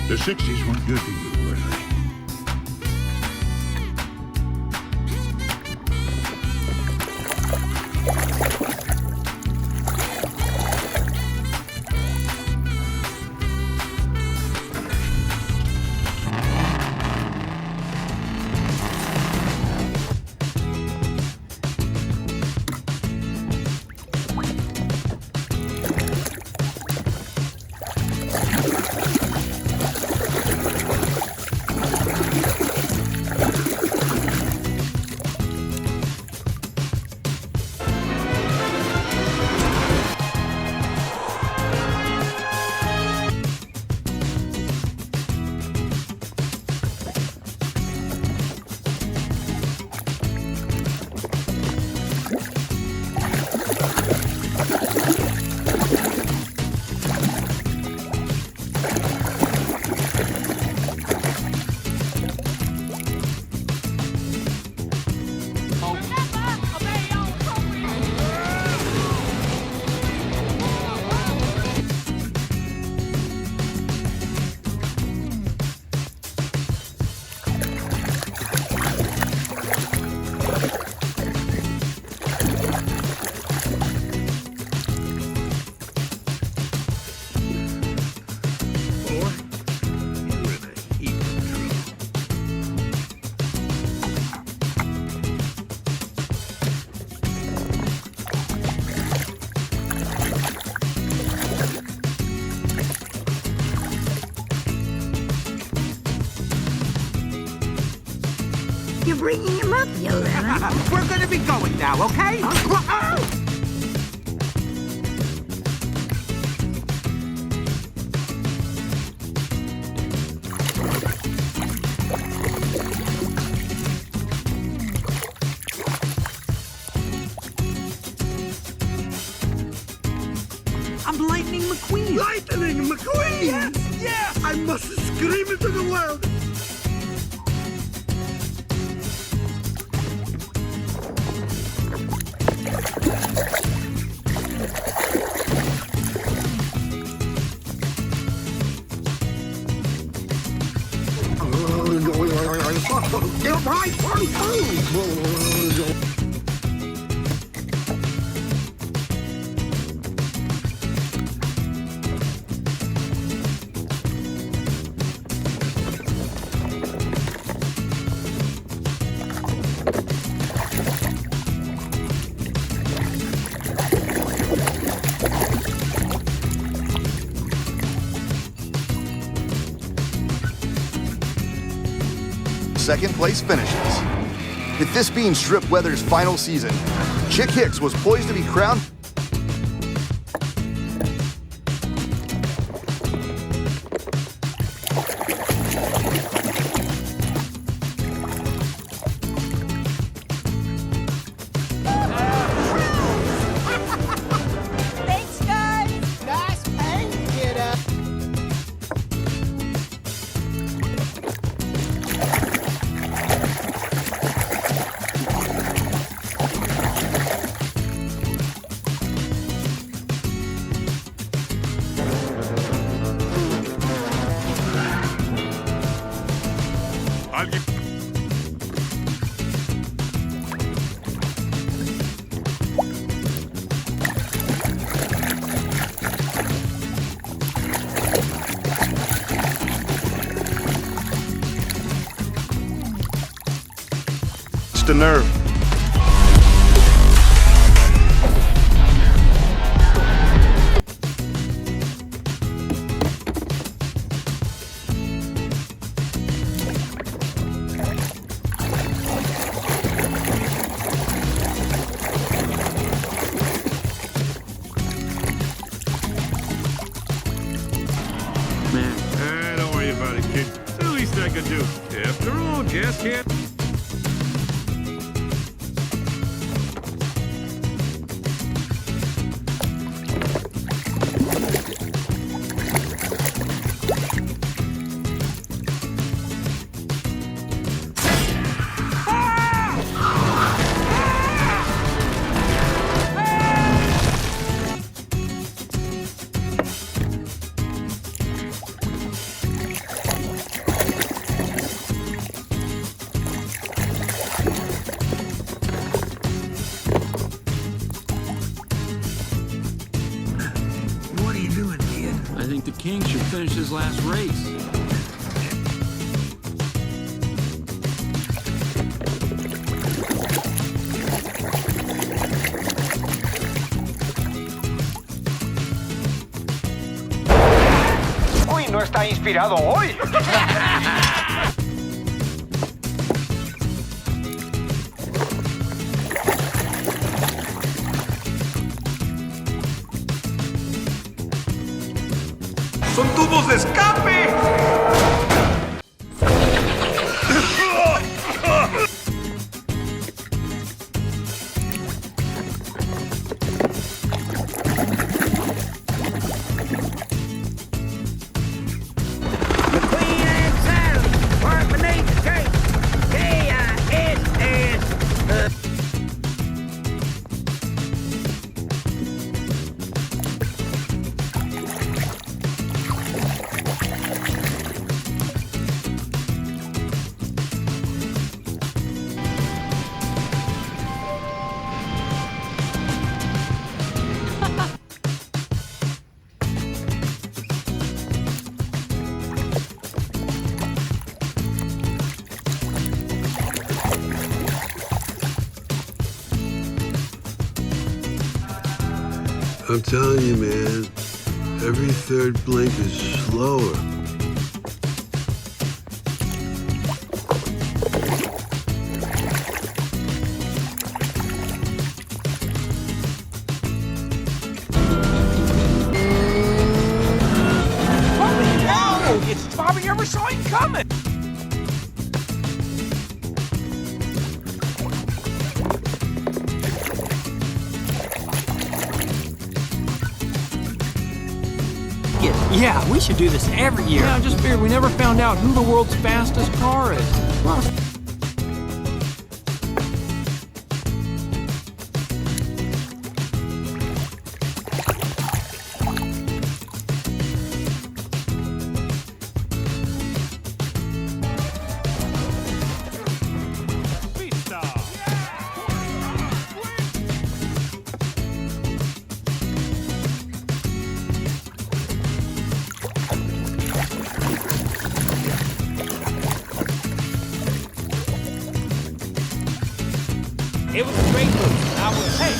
The 60s weren't good to you, were they? You're bringing him up, you lemon. We're gonna be going now, okay? I'm Lightning McQueen. Lightning McQueen! Yes, yeah! I must scream it to the world. Second place finishes. With this being Strip Weather's final season, Chick Hicks was poised to be crowned Thanks, guys! Nice paint, kiddo! I'll give... Just a nerve. Don't worry about it, kid. It's the least I can do. After all, gas can't... think the king should finish his last race. Uy, no está inspirado hoy. ¡Son tubos de escape! McQueen and Sally, part beneath the tree. K-I-S-S. I'm telling you, man, every third blink is slower. Holy cow! It's Tommy ever saw him coming! Yeah, we should do this every year. Yeah, I just figured we never found out who the world's fastest car is. It was a great move. I was, hey!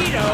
Tito!